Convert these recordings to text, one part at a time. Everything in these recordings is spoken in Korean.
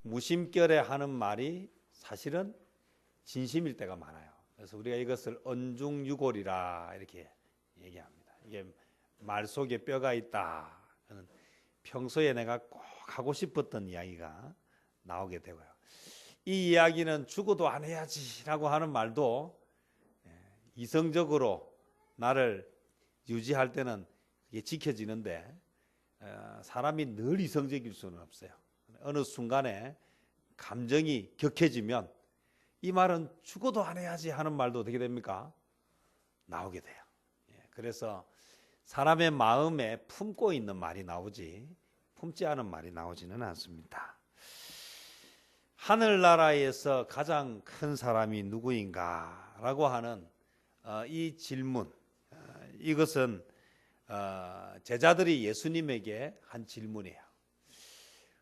무심결에 하는 말이 사실은 진심일 때가 많아요. 그래서 우리가 이것을 언중유골이라 이렇게 얘기합니다. 이게 말 속에 뼈가 있다. 평소에 내가 꼭 하고 싶었던 이야기가 나오게 되고요. 이 이야기는 죽어도 안 해야지라고 하는 말도 이성적으로 나를 유지할 때는 이게 지켜지는데 사람이 늘 이성적일 수는 없어요. 어느 순간에 감정이 격해지면 이 말은 죽어도 안 해야지 하는 말도 어떻게 됩니까? 나오게 돼요. 그래서 사람의 마음에 품고 있는 말이 나오지 품지 않은 말이 나오지는 않습니다. 하늘나라에서 가장 큰 사람이 누구인가 라고 하는 이 질문, 이것은 제자들이 예수님에게 한 질문이에요.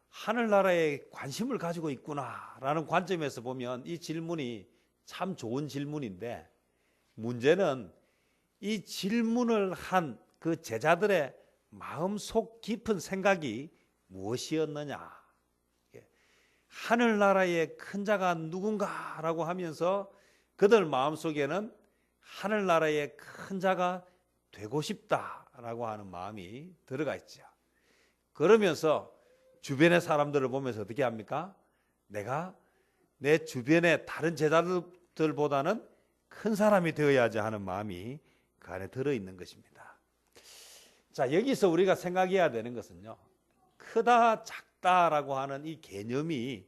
하늘나라에 관심을 가지고 있구나라는 관점에서 보면 이 질문이 참 좋은 질문인데, 문제는 이 질문을 한 그 제자들의 마음속 깊은 생각이 무엇이었느냐. 하늘나라의 큰 자가 누군가라고 하면서 그들 마음속에는 하늘나라의 큰 자가 되고 싶다라고 하는 마음이 들어가 있죠. 그러면서 주변의 사람들을 보면서 어떻게 합니까? 내가 내 주변의 다른 제자들보다는 큰 사람이 되어야지 하는 마음이 그 안에 들어있는 것입니다. 자, 여기서 우리가 생각해야 되는 것은요, 크다 작다라고 하는 이 개념이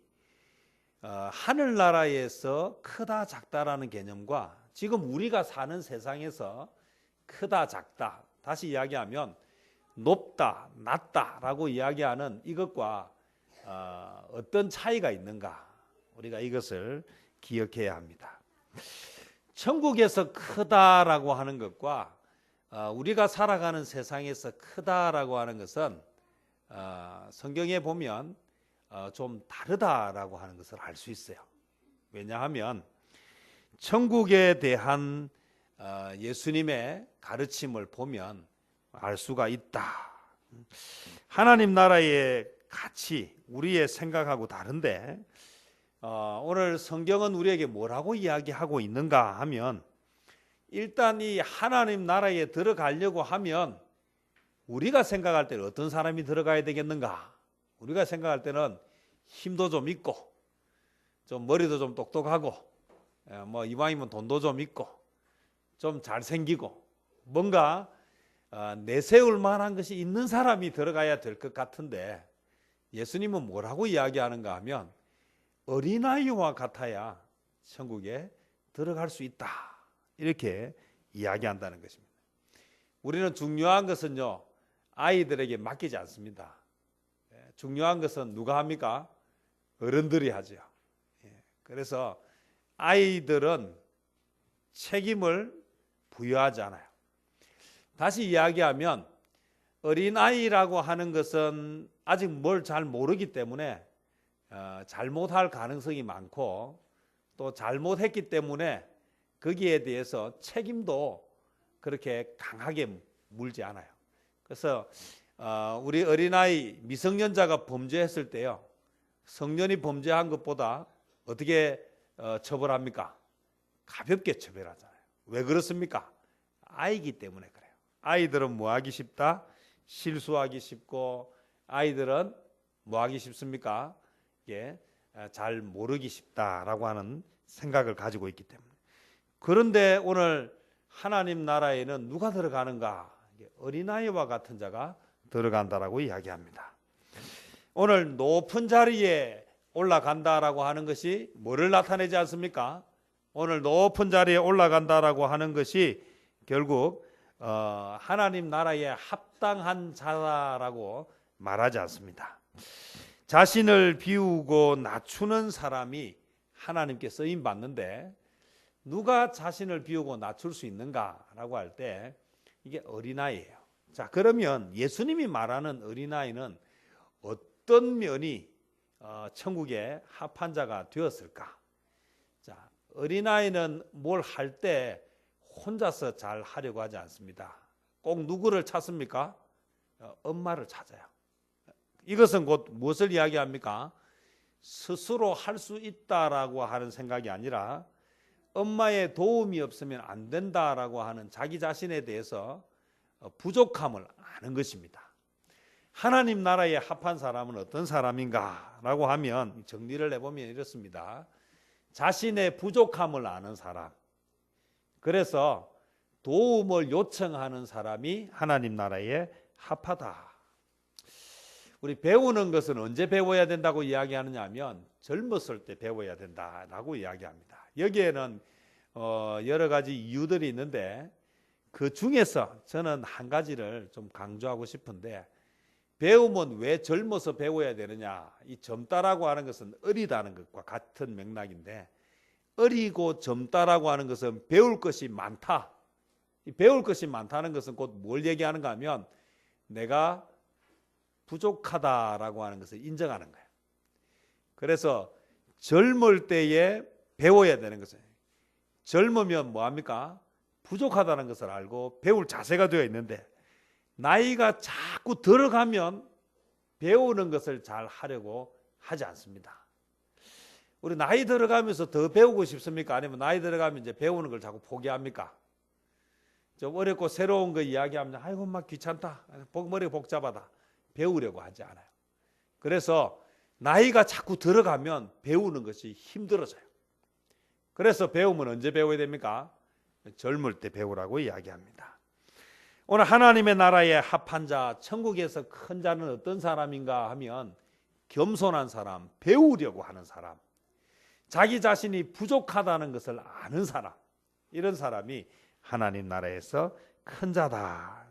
하늘나라에서 크다 작다라는 개념과 지금 우리가 사는 세상에서 크다 작다, 다시 이야기하면 높다 낮다라고 이야기하는 이것과 어떤 차이가 있는가, 우리가 이것을 기억해야 합니다. 천국에서 크다라고 하는 것과 우리가 살아가는 세상에서 크다라고 하는 것은 성경에 보면 좀 다르다라고 하는 것을 알 수 있어요. 왜냐하면 천국에 대한 예수님의 가르침을 보면 알 수가 있다. 하나님 나라의 가치, 우리의 생각하고 다른데 오늘 성경은 우리에게 뭐라고 이야기하고 있는가 하면, 일단 이 하나님 나라에 들어가려고 하면 우리가 생각할 때는 어떤 사람이 들어가야 되겠는가? 우리가 생각할 때는 힘도 좀 있고 좀 머리도 좀 똑똑하고 뭐 이왕이면 돈도 좀 있고 좀 잘생기고 뭔가 내세울 만한 것이 있는 사람이 들어가야 될 것 같은데, 예수님은 뭐라고 이야기하는가 하면 어린아이와 같아야 천국에 들어갈 수 있다, 이렇게 이야기한다는 것입니다. 우리는 중요한 것은요, 아이들에게 맡기지 않습니다. 중요한 것은 누가 합니까? 어른들이 하죠. 그래서 아이들은 책임을 부여하지 않아요. 다시 이야기하면 어린아이라고 하는 것은 아직 뭘 잘 모르기 때문에 잘못할 가능성이 많고, 또 잘못했기 때문에 거기에 대해서 책임도 그렇게 강하게 물지 않아요. 그래서 우리 어린아이 미성년자가 범죄했을 때요, 성년이 범죄한 것보다 어떻게 처벌합니까? 가볍게 처벌하잖아요. 왜 그렇습니까? 아이기 때문에 그래요. 아이들은 뭐 하기 쉽다? 실수하기 쉽고, 아이들은 뭐 하기 쉽습니까? 잘 모르기 쉽다라고 하는 생각을 가지고 있기 때문에. 그런데 오늘 하나님 나라에는 누가 들어가는가? 어린아이와 같은 자가 들어간다라고 이야기합니다. 오늘 높은 자리에 올라간다라고 하는 것이 뭐를 나타내지 않습니까? 오늘 높은 자리에 올라간다라고 하는 것이 결국 하나님 나라에 합당한 자라고 말하지 않습니다. 자신을 비우고 낮추는 사람이 하나님께 쓰임 받는데, 누가 자신을 비우고 낮출 수 있는가라고 할 때 이게 어린아이예요. 자, 그러면 예수님이 말하는 어린아이는 어떤 면이 천국의 합한 자가 되었을까? 자, 어린아이는 뭘 할 때 혼자서 잘 하려고 하지 않습니다. 꼭 누구를 찾습니까? 엄마를 찾아요. 이것은 곧 무엇을 이야기합니까? 스스로 할 수 있다라고 하는 생각이 아니라 엄마의 도움이 없으면 안 된다라고 하는 자기 자신에 대해서 부족함을 아는 것입니다. 하나님 나라에 합한 사람은 어떤 사람인가라고 하면 정리를 해보면 이렇습니다. 자신의 부족함을 아는 사람, 그래서 도움을 요청하는 사람이 하나님 나라에 합하다. 우리 배우는 것은 언제 배워야 된다고 이야기하느냐 하면 젊었을 때 배워야 된다라고 이야기합니다. 여기에는 여러 가지 이유들이 있는데 그 중에서 저는 한 가지를 좀 강조하고 싶은데, 배움은 왜 젊어서 배워야 되느냐, 이 젊다라고 하는 것은 어리다는 것과 같은 맥락인데, 어리고 젊다라고 하는 것은 배울 것이 많다. 이 배울 것이 많다는 것은 곧 뭘 얘기하는가 하면 내가 부족하다라고 하는 것을 인정하는 거예요. 그래서 젊을 때에 배워야 되는 것은, 젊으면 뭐합니까? 부족하다는 것을 알고 배울 자세가 되어 있는데, 나이가 자꾸 들어가면 배우는 것을 잘 하려고 하지 않습니다. 우리 나이 들어가면서 더 배우고 싶습니까? 아니면 나이 들어가면 이제 배우는 걸 자꾸 포기합니까? 좀 어렵고 새로운 거 이야기하면 아이고 막 귀찮다, 머리가 복잡하다, 배우려고 하지 않아요. 그래서 나이가 자꾸 들어가면 배우는 것이 힘들어져요. 그래서 배움은 언제 배워야 됩니까? 젊을 때 배우라고 이야기합니다. 오늘 하나님의 나라에 합한 자, 천국에서 큰 자는 어떤 사람인가 하면 겸손한 사람, 배우려고 하는 사람, 자기 자신이 부족하다는 것을 아는 사람, 이런 사람이 하나님 나라에서 큰 자다.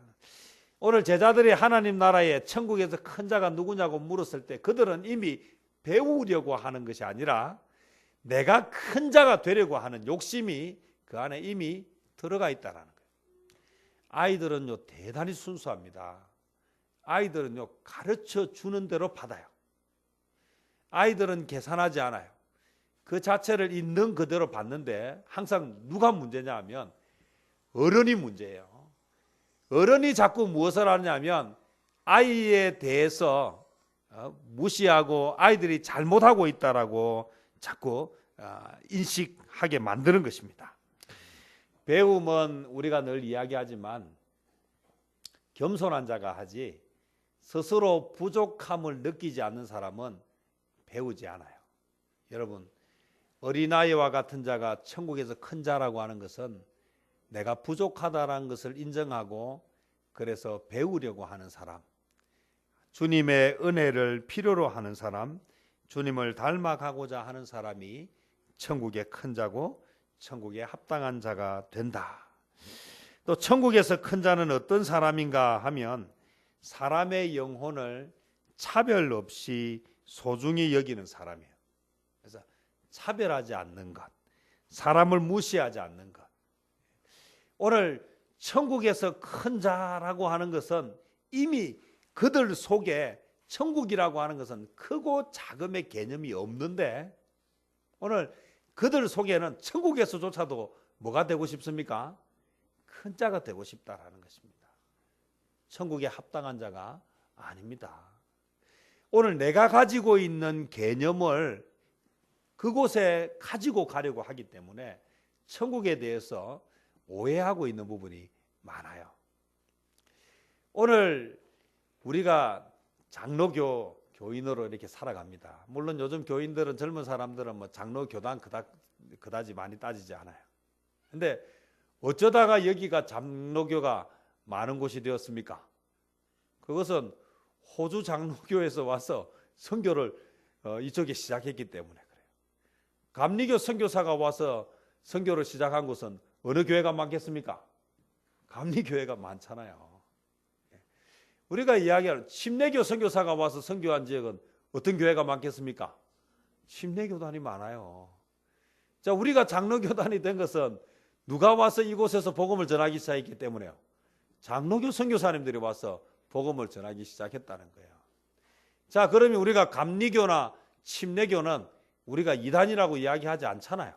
오늘 제자들이 하나님 나라에 천국에서 큰 자가 누구냐고 물었을 때 그들은 이미 배우려고 하는 것이 아니라 내가 큰 자가 되려고 하는 욕심이 그 안에 이미 들어가 있다는 거예요. 아이들은요 대단히 순수합니다. 아이들은요 가르쳐 주는 대로 받아요. 아이들은 계산하지 않아요. 그 자체를 있는 그대로 받는데 항상 누가 문제냐 하면 어른이 문제예요. 어른이 자꾸 무엇을 하냐면 아이에 대해서 무시하고 아이들이 잘못하고 있다라고 자꾸 인식하게 만드는 것입니다. 배움은 우리가 늘 이야기하지만 겸손한 자가 하지, 스스로 부족함을 느끼지 않는 사람은 배우지 않아요. 여러분, 어린아이와 같은 자가 천국에서 큰 자라고 하는 것은 내가 부족하다는 것을 인정하고 그래서 배우려고 하는 사람, 주님의 은혜를 필요로 하는 사람, 주님을 닮아가고자 하는 사람이 천국의 큰 자고 천국에 합당한 자가 된다. 또 천국에서 큰 자는 어떤 사람인가 하면 사람의 영혼을 차별 없이 소중히 여기는 사람이에요. 그래서 차별하지 않는 것, 사람을 무시하지 않는 것. 오늘 천국에서 큰 자라고 하는 것은 이미 그들 속에 천국이라고 하는 것은 크고 작음의 개념이 없는데, 오늘 그들 속에는 천국에서조차도 뭐가 되고 싶습니까? 큰 자가 되고 싶다라는 것입니다. 천국에 합당한 자가 아닙니다. 오늘 내가 가지고 있는 개념을 그곳에 가지고 가려고 하기 때문에 천국에 대해서 오해하고 있는 부분이 많아요. 오늘 우리가 장로교 교인으로 이렇게 살아갑니다. 물론 요즘 교인들은, 젊은 사람들은 뭐 장로 교단 그다지 많이 따지지 않아요. 근데 어쩌다가 여기가 장로교가 많은 곳이 되었습니까? 그것은 호주 장로교에서 와서 선교를 이쪽에 시작했기 때문에 그래요. 감리교 선교사가 와서 선교를 시작한 곳은 어느 교회가 많겠습니까? 감리교회가 많잖아요. 우리가 이야기하는 침례교 선교사가 와서 선교한 지역은 어떤 교회가 많겠습니까? 침례교단이 많아요. 자, 우리가 장로교단이 된 것은 누가 와서 이곳에서 복음을 전하기 시작했기 때문에요. 장로교 선교사님들이 와서 복음을 전하기 시작했다는 거예요. 자, 그러면 우리가 감리교나 침례교는 우리가 이단이라고 이야기하지 않잖아요.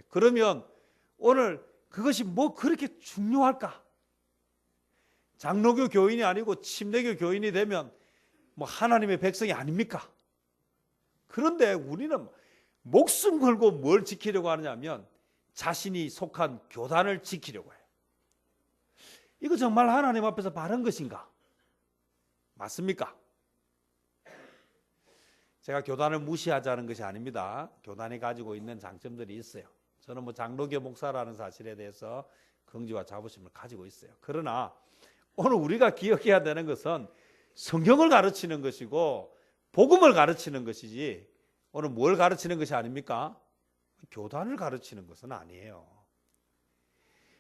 그러면 오늘 그것이 뭐 그렇게 중요할까? 장로교 교인이 아니고 침례교 교인이 되면 뭐 하나님의 백성이 아닙니까? 그런데 우리는 목숨 걸고 뭘 지키려고 하느냐면 자신이 속한 교단을 지키려고 해요. 이거 정말 하나님 앞에서 바른 것인가? 맞습니까? 제가 교단을 무시하자는 것이 아닙니다. 교단이 가지고 있는 장점들이 있어요. 저는 장로교 목사라는 사실에 대해서 긍지와 자부심을 가지고 있어요. 그러나 오늘 우리가 기억해야 되는 것은 성경을 가르치는 것이고 복음을 가르치는 것이지 오늘 뭘 가르치는 것이 아닙니까? 교단을 가르치는 것은 아니에요.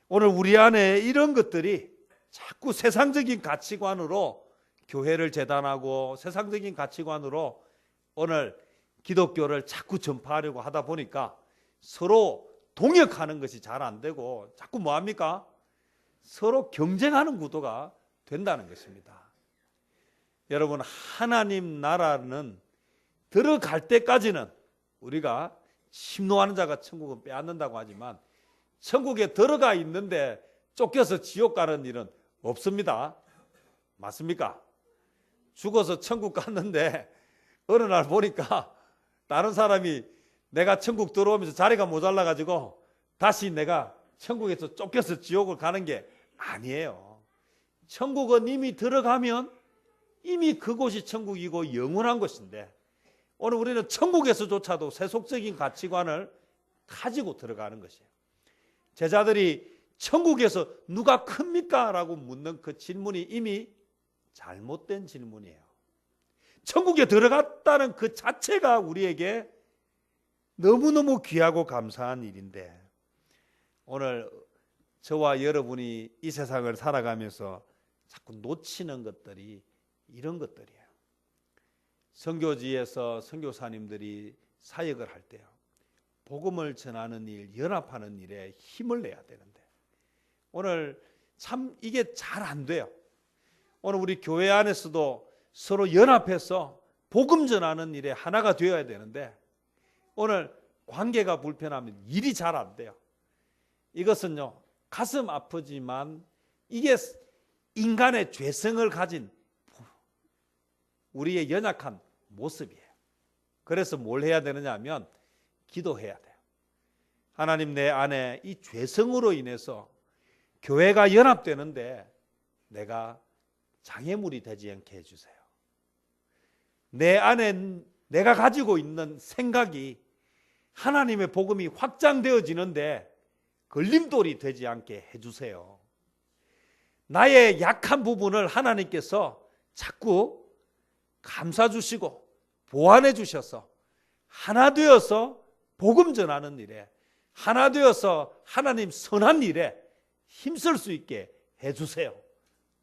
오늘 우리 안에 이런 것들이 자꾸 세상적인 가치관으로 교회를 재단하고 세상적인 가치관으로 오늘 기독교를 자꾸 전파하려고 하다 보니까 서로 동역하는 것이 잘 안 되고 자꾸 뭐합니까? 서로 경쟁하는 구도가 된다는 것입니다. 여러분, 하나님 나라는 들어갈 때까지는 우리가 심노하는 자가 천국은 빼앗는다고 하지만 천국에 들어가 있는데 쫓겨서 지옥 가는 일은 없습니다. 맞습니까? 죽어서 천국 갔는데 어느 날 보니까 다른 사람이 내가 천국 들어오면서 자리가 모자라 가지고 다시 내가 천국에서 쫓겨서 지옥을 가는 게 아니에요. 천국은 이미 들어가면 이미 그곳이 천국이고 영원한 것인데 오늘 우리는 천국에서조차도 세속적인 가치관을 가지고 들어가는 것이에요. 제자들이 천국에서 누가 큽니까? 라고 묻는 그 질문이 이미 잘못된 질문이에요. 천국에 들어갔다는 그 자체가 우리에게 너무너무 귀하고 감사한 일인데 오늘 저와 여러분이 이 세상을 살아가면서 자꾸 놓치는 것들이 이런 것들이에요. 선교지에서 선교사님들이 사역을 할 때요, 복음을 전하는 일, 연합하는 일에 힘을 내야 되는데 오늘 참 이게 잘 안 돼요. 오늘 우리 교회 안에서도 서로 연합해서 복음 전하는 일에 하나가 되어야 되는데 오늘 관계가 불편하면 일이 잘 안 돼요. 이것은요, 가슴 아프지만 이게 인간의 죄성을 가진 우리의 연약한 모습이에요. 그래서 뭘 해야 되느냐 하면 기도해야 돼요. 하나님, 내 안에 이 죄성으로 인해서 교회가 연합되는데 내가 장애물이 되지 않게 해주세요. 내 안에 내가 가지고 있는 생각이 하나님의 복음이 확장되어지는데 걸림돌이 되지 않게 해주세요. 나의 약한 부분을 하나님께서 자꾸 감싸 주시고 보완해 주셔서 하나 되어서 복음 전하는 일에, 하나 되어서 하나님 선한 일에 힘쓸 수 있게 해주세요.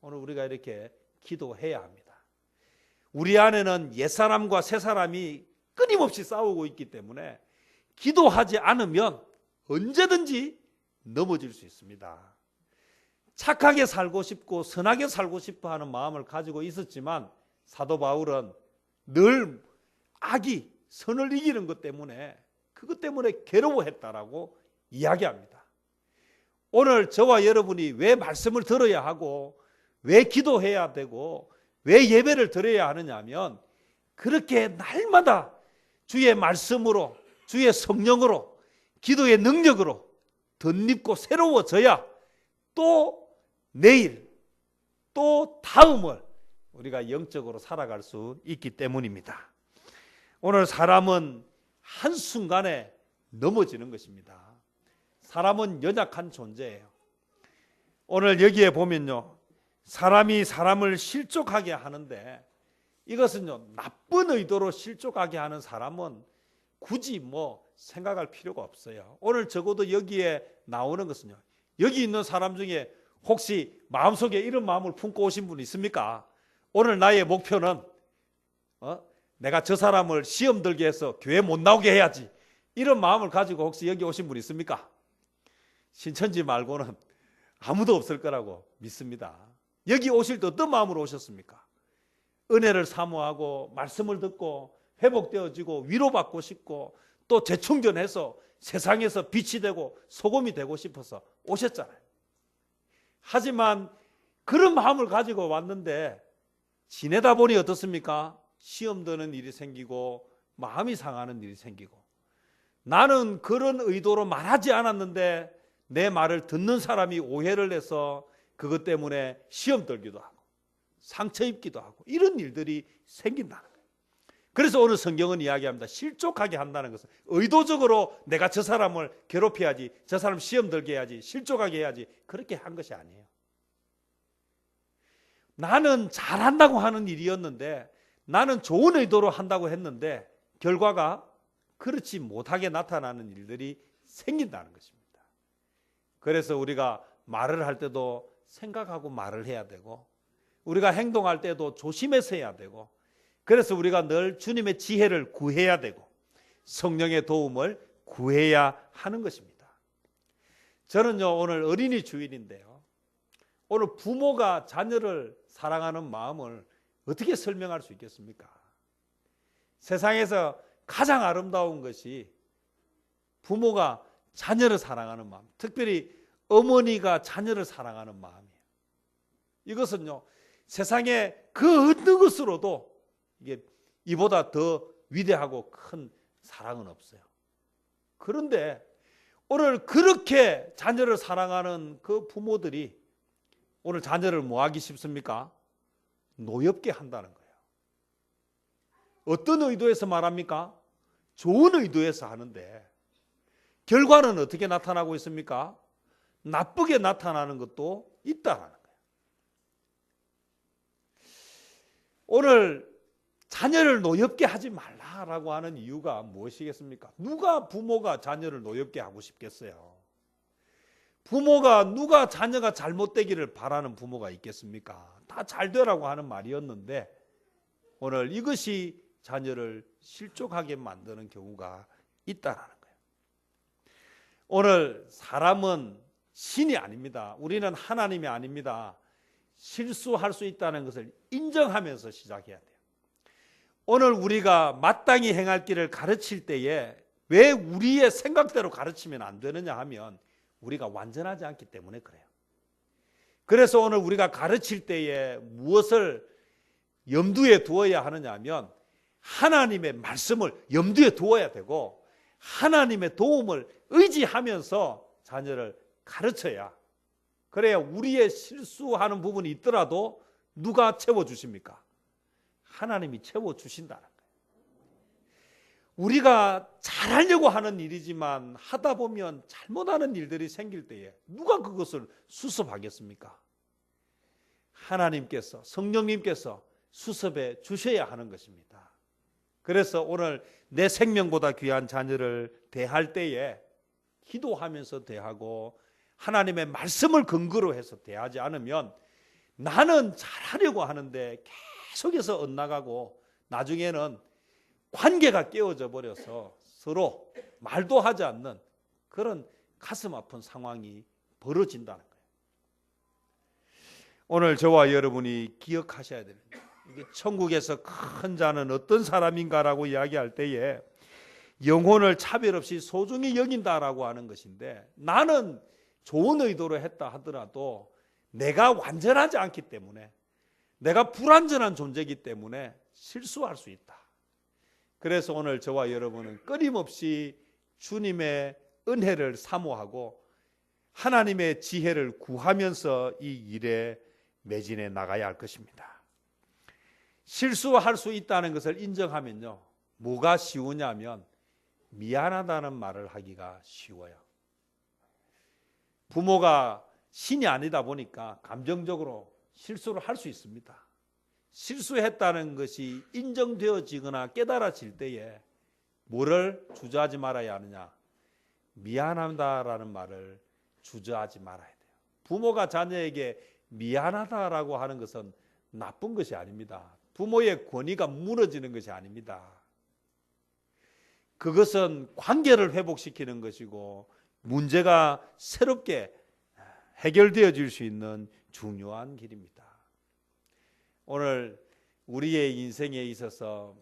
오늘 우리가 이렇게 기도해야 합니다. 우리 안에는 옛사람과 새사람이 끊임없이 싸우고 있기 때문에 기도하지 않으면 언제든지 넘어질 수 있습니다. 착하게 살고 싶고 선하게 살고 싶어 하는 마음을 가지고 있었지만 사도 바울은 늘 악이 선을 이기는 것 때문에 그것 때문에 괴로워했다라고 이야기합니다. 오늘 저와 여러분이 왜 말씀을 들어야 하고 왜 기도해야 되고 왜 예배를 드려야 하느냐 하면 그렇게 날마다 주의 말씀으로 주의 성령으로 기도의 능력으로 덧입고 새로워져야 또 내일 또 다음을 우리가 영적으로 살아갈 수 있기 때문입니다. 오늘 사람은 한순간에 넘어지는 것입니다. 사람은 연약한 존재예요. 오늘 여기에 보면요, 사람이 사람을 실족하게 하는데 이것은요, 나쁜 의도로 실족하게 하는 사람은 굳이 생각할 필요가 없어요. 오늘 적어도 여기에 나오는 것은요, 여기 있는 사람 중에 혹시 마음속에 이런 마음을 품고 오신 분 있습니까? 오늘 나의 목표는 내가 저 사람을 시험 들게 해서 교회 못 나오게 해야지, 이런 마음을 가지고 혹시 여기 오신 분 있습니까? 신천지 말고는 아무도 없을 거라고 믿습니다. 여기 오실 때 어떤 마음으로 오셨습니까? 은혜를 사모하고 말씀을 듣고 회복되어지고 위로받고 싶고 또 재충전해서 세상에서 빛이 되고 소금이 되고 싶어서 오셨잖아요. 하지만 그런 마음을 가지고 왔는데 지내다 보니 어떻습니까? 시험 드는 일이 생기고 마음이 상하는 일이 생기고, 나는 그런 의도로 말하지 않았는데 내 말을 듣는 사람이 오해를 해서 그것 때문에 시험 들기도 하고 상처 입기도 하고 이런 일들이 생긴다는 거예요. 그래서 오늘 성경은 이야기합니다. 실족하게 한다는 것은 의도적으로 내가 저 사람을 괴롭혀야지, 저 사람 시험 들게 해야지, 실족하게 해야지, 그렇게 한 것이 아니에요. 나는 잘한다고 하는 일이었는데, 나는 좋은 의도로 한다고 했는데 결과가 그렇지 못하게 나타나는 일들이 생긴다는 것입니다. 그래서 우리가 말을 할 때도 생각하고 말을 해야 되고, 우리가 행동할 때도 조심해서 해야 되고, 그래서 우리가 늘 주님의 지혜를 구해야 되고 성령의 도움을 구해야 하는 것입니다. 저는요, 오늘 어린이 주일인데요, 오늘 부모가 자녀를 사랑하는 마음을 어떻게 설명할 수 있겠습니까? 세상에서 가장 아름다운 것이 부모가 자녀를 사랑하는 마음, 특별히 어머니가 자녀를 사랑하는 마음이에요. 이것은요, 세상에 그 어느 것으로도 이보다 더 위대하고 큰 사랑은 없어요. 그런데 오늘 그렇게 자녀를 사랑하는 그 부모들이 오늘 자녀를 뭐 하기 쉽습니까? 노엽게 한다는 거예요. 어떤 의도에서 말합니까? 좋은 의도에서 하는데 결과는 어떻게 나타나고 있습니까? 나쁘게 나타나는 것도 있다는 거예요. 오늘 자녀를 노엽게 하지 말라라고 하는 이유가 무엇이겠습니까? 누가 부모가 자녀를 노엽게 하고 싶겠어요? 누가 자녀가 잘못되기를 바라는 부모가 있겠습니까? 다 잘 되라고 하는 말이었는데 오늘 이것이 자녀를 실족하게 만드는 경우가 있다는 거예요. 오늘 사람은 신이 아닙니다. 우리는 하나님이 아닙니다. 실수할 수 있다는 것을 인정하면서 시작해야 돼요. 오늘 우리가 마땅히 행할 길을 가르칠 때에 왜 우리의 생각대로 가르치면 안 되느냐 하면 우리가 완전하지 않기 때문에 그래요. 그래서 오늘 우리가 가르칠 때에 무엇을 염두에 두어야 하느냐 하면 하나님의 말씀을 염두에 두어야 되고 하나님의 도움을 의지하면서 자녀를 가르쳐야, 그래야 우리의 실수하는 부분이 있더라도 누가 채워주십니까? 하나님이 채워주신다는 거예요. 우리가 잘하려고 하는 일이지만 하다 보면 잘못하는 일들이 생길 때에 누가 그것을 수습하겠습니까? 하나님께서, 성령님께서 수습해 주셔야 하는 것입니다. 그래서 오늘 내 생명보다 귀한 자녀를 대할 때에 기도하면서 대하고 하나님의 말씀을 근거로 해서 대하지 않으면 나는 잘하려고 하는데 계속해서 엇나가고 나중에는 관계가 깨어져 버려서 서로 말도 하지 않는 그런 가슴 아픈 상황이 벌어진다는 거예요. 오늘 저와 여러분이 기억하셔야 됩니다. 이게 천국에서 큰 자는 어떤 사람인가라고 이야기할 때에 영혼을 차별 없이 소중히 여긴다라고 하는 것인데, 나는 좋은 의도로 했다 하더라도 내가 완전하지 않기 때문에, 내가 불완전한 존재이기 때문에 실수할 수 있다. 그래서 오늘 저와 여러분은 끊임없이 주님의 은혜를 사모하고 하나님의 지혜를 구하면서 이 일에 매진해 나가야 할 것입니다. 실수할 수 있다는 것을 인정하면요, 뭐가 쉬우냐면 미안하다는 말을 하기가 쉬워요. 부모가 신이 아니다 보니까 감정적으로 실수를 할 수 있습니다. 실수했다는 것이 인정되어지거나 깨달아질 때에 뭐를 주저하지 말아야 하느냐? 미안하다라는 말을 주저하지 말아야 돼요. 부모가 자녀에게 미안하다라고 하는 것은 나쁜 것이 아닙니다. 부모의 권위가 무너지는 것이 아닙니다. 그것은 관계를 회복시키는 것이고 문제가 새롭게 해결되어질 수 있는 중요한 길입니다. 오늘 우리의 인생에 있어서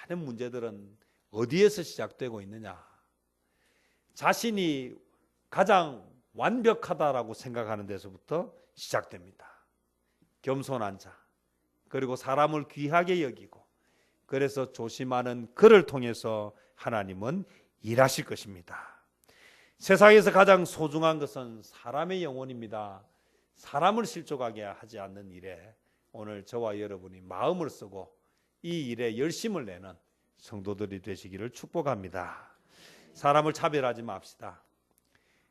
많은 문제들은 어디에서 시작되고 있느냐? 자신이 가장 완벽하다라고 생각하는 데서부터 시작됩니다. 겸손한 자, 그리고 사람을 귀하게 여기고, 그래서 조심하는 그를 통해서 하나님은 일하실 것입니다. 세상에서 가장 소중한 것은 사람의 영혼입니다. 사람을 실족하게 하지 않는 일에 오늘 저와 여러분이 마음을 쓰고 이 일에 열심을 내는 성도들이 되시기를 축복합니다. 사람을 차별하지 맙시다.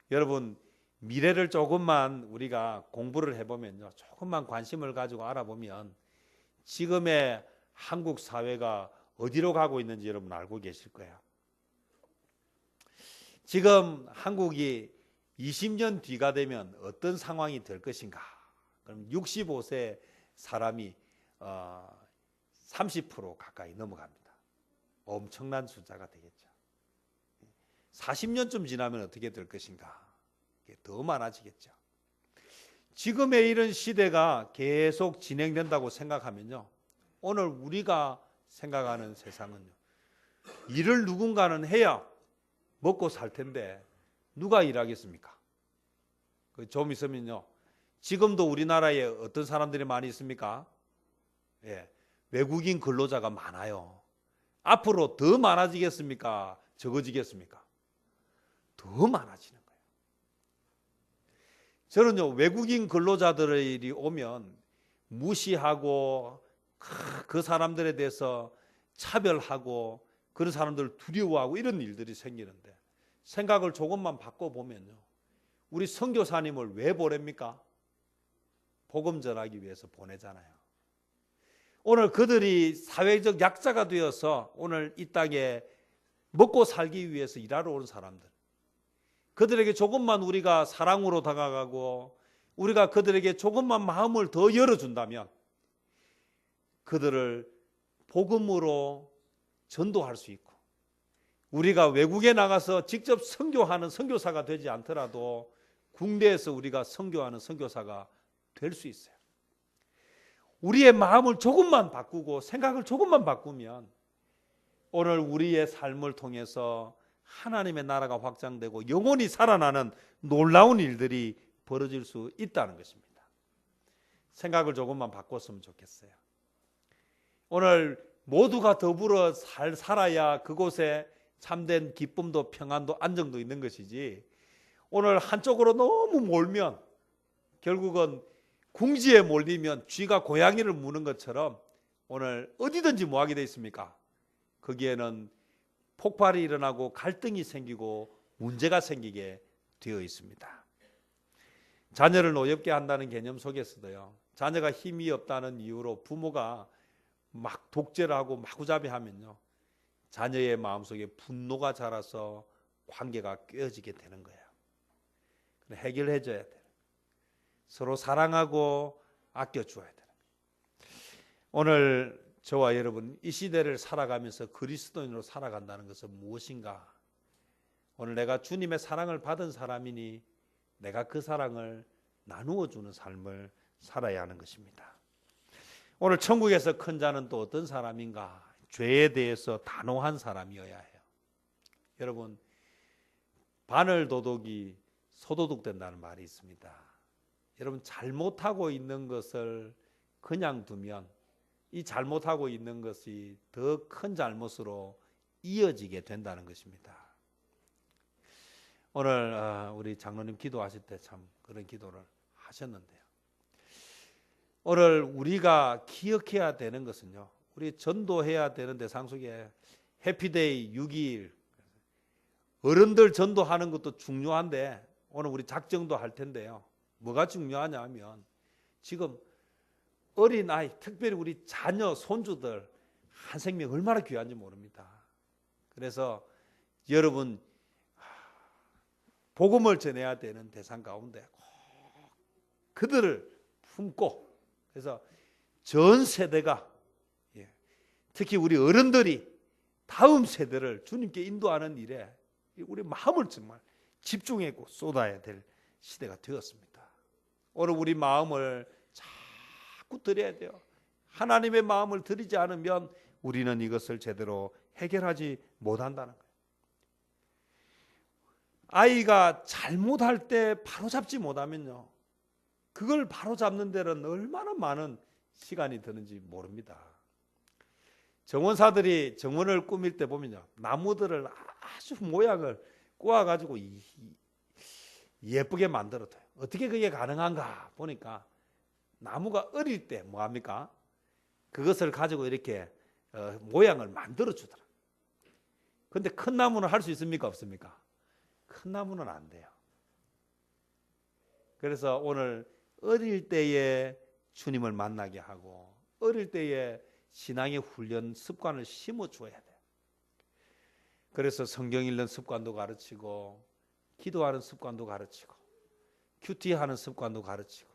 여러분, 미래를 조금만 우리가 공부를 해보면요, 조금만 관심을 가지고 알아보면 지금의 한국 사회가 어디로 가고 있는지 여러분 알고 계실 거예요. 지금 한국이 20년 뒤가 되면 어떤 상황이 될 것인가? 그럼 65세 사람이 30% 가까이 넘어갑니다. 엄청난 숫자가 되겠죠. 40년쯤 지나면 어떻게 될 것인가? 더 많아지겠죠. 지금의 이런 시대가 계속 진행된다고 생각하면요, 오늘 우리가 생각하는 세상은요, 일을 누군가는 해야 먹고 살 텐데 누가 일하겠습니까? 좀 있으면요, 지금도 우리나라에 어떤 사람들이 많이 있습니까? 외국인 근로자가 많아요. 앞으로 더 많아지겠습니까? 적어지겠습니까? 더 많아지는 거예요. 저는요, 외국인 근로자들이 오면 무시하고 그 사람들에 대해서 차별하고 그런 사람들을 두려워하고 이런 일들이 생기는데, 생각을 조금만 바꿔보면요, 우리 선교사님을 왜 보냅니까? 복음 전하기 위해서 보내잖아요. 오늘 그들이 사회적 약자가 되어서 오늘 이 땅에 먹고 살기 위해서 일하러 온 사람들, 그들에게 조금만 우리가 사랑으로 다가가고 우리가 그들에게 조금만 마음을 더 열어준다면 그들을 복음으로 전도할 수 있고, 우리가 외국에 나가서 직접 선교하는 선교사가 되지 않더라도 국내에서 우리가 선교하는 선교사가 될 수 있어요. 우리의 마음을 조금만 바꾸고 생각을 조금만 바꾸면 오늘 우리의 삶을 통해서 하나님의 나라가 확장되고 영원히 살아나는 놀라운 일들이 벌어질 수 있다는 것입니다. 생각을 조금만 바꿨으면 좋겠어요. 오늘 모두가 더불어 살아야 그곳에 참된 기쁨도 평안도 안정도 있는 것이지, 오늘 한쪽으로 너무 몰면 결국은 궁지에 몰리면 쥐가 고양이를 무는 것처럼 오늘 어디든지 뭐하게 되어 있습니까? 거기에는 폭발이 일어나고 갈등이 생기고 문제가 생기게 되어 있습니다. 자녀를 노엽게 한다는 개념 속에서도요, 자녀가 힘이 없다는 이유로 부모가 막 독재를 하고 마구잡이하면요, 자녀의 마음속에 분노가 자라서 관계가 깨어지게 되는 거예요. 해결해줘야 돼요. 서로 사랑하고 아껴줘야 돼요. 오늘 저와 여러분 이 시대를 살아가면서 그리스도인으로 살아간다는 것은 무엇인가? 오늘 내가 주님의 사랑을 받은 사람이니 내가 그 사랑을 나누어 주는 삶을 살아야 하는 것입니다. 오늘 천국에서 큰 자는 또 어떤 사람인가? 죄에 대해서 단호한 사람이어야 해요. 여러분, 바늘 도둑이 소도둑 된다는 말이 있습니다. 여러분, 잘못하고 있는 것을 그냥 두면 이 잘못하고 있는 것이 더 큰 잘못으로 이어지게 된다는 것입니다. 오늘 우리 장로님 기도하실 때 참 그런 기도를 하셨는데요. 오늘 우리가 기억해야 되는 것은요, 우리 전도해야 되는 대상 속에 해피데이 6.2일 어른들 전도하는 것도 중요한데 오늘 우리 작정도 할 텐데요, 뭐가 중요하냐 하면 지금 어린아이, 특별히 우리 자녀, 손주들 한 생명 얼마나 귀한지 모릅니다. 그래서 여러분 복음을 전해야 되는 대상 가운데 꼭 그들을 품고, 그래서 전 세대가, 특히 우리 어른들이 다음 세대를 주님께 인도하는 일에 우리 마음을 정말 집중하고 쏟아야 될 시대가 되었습니다. 오늘 우리 마음을 자꾸 드려야 돼요. 하나님의 마음을 드리지 않으면 우리는 이것을 제대로 해결하지 못한다는 거예요. 아이가 잘못할 때 바로잡지 못하면요, 그걸 바로잡는 데는 얼마나 많은 시간이 드는지 모릅니다. 정원사들이 정원을 꾸밀 때 보면요, 나무들을 아주 모양을 꼬아가지고 예쁘게 만들어둬요. 어떻게 그게 가능한가 보니까 나무가 어릴 때 뭐합니까? 그것을 가지고 이렇게 모양을 만들어 주더라. 근데 큰 나무는 할 수 있습니까? 없습니까? 큰 나무는 안 돼요. 그래서 오늘 어릴 때에 주님을 만나게 하고 어릴 때에 신앙의 훈련 습관을 심어 줘야 돼요. 그래서 성경 읽는 습관도 가르치고 기도하는 습관도 가르치고 큐티하는 습관도 가르치고.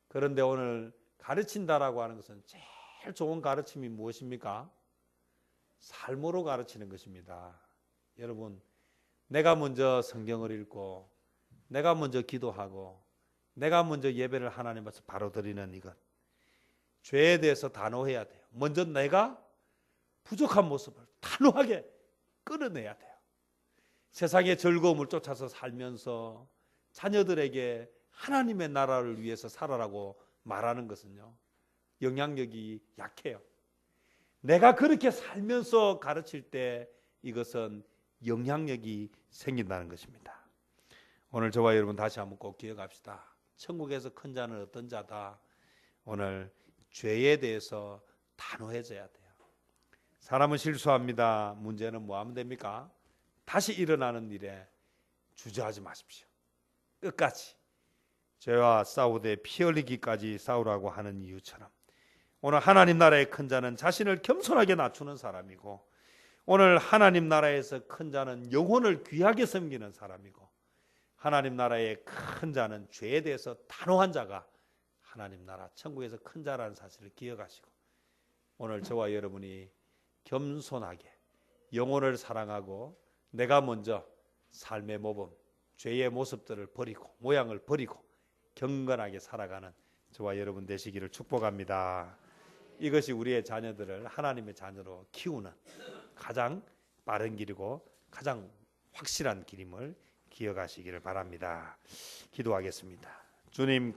그런데 오늘 가르친다라고 하는 것은 제일 좋은 가르침이 무엇입니까? 삶으로 가르치는 것입니다. 여러분, 내가 먼저 성경을 읽고 내가 먼저 기도하고 내가 먼저 예배를 하나님 앞에서 바로 드리는 이것, 죄에 대해서 단호해야 돼요. 먼저 내가 부족한 모습을 단호하게 끌어내야 돼요. 세상의 즐거움을 쫓아서 살면서 자녀들에게 하나님의 나라를 위해서 살아라고 말하는 것은요, 영향력이 약해요. 내가 그렇게 살면서 가르칠 때 이것은 영향력이 생긴다는 것입니다. 오늘 저와 여러분 다시 한번 꼭 기억합시다. 천국에서 큰 자는 어떤 자다. 오늘 죄에 대해서 단호해져야 돼요. 사람은 실수합니다. 문제는 뭐 하면 됩니까? 다시 일어나는 일에 주저하지 마십시오. 끝까지 죄와 싸우되 피 흘리기까지 싸우라고 하는 이유처럼 오늘 하나님 나라의 큰 자는 자신을 겸손하게 낮추는 사람이고, 오늘 하나님 나라에서 큰 자는 영혼을 귀하게 섬기는 사람이고, 하나님 나라의 큰 자는 죄에 대해서 단호한 자가 하나님 나라 천국에서 큰 자라는 사실을 기억하시고, 오늘 저와 여러분이 겸손하게 영혼을 사랑하고 내가 먼저 삶의 모범, 죄의 모습들을 버리고 모양을 버리고 경건하게 살아가는 저와 여러분 되시기를 축복합니다. 이것이 우리의 자녀들을 하나님의 자녀로 키우는 가장 빠른 길이고 가장 확실한 길임을 기억하시기를 바랍니다. 기도하겠습니다. 주님,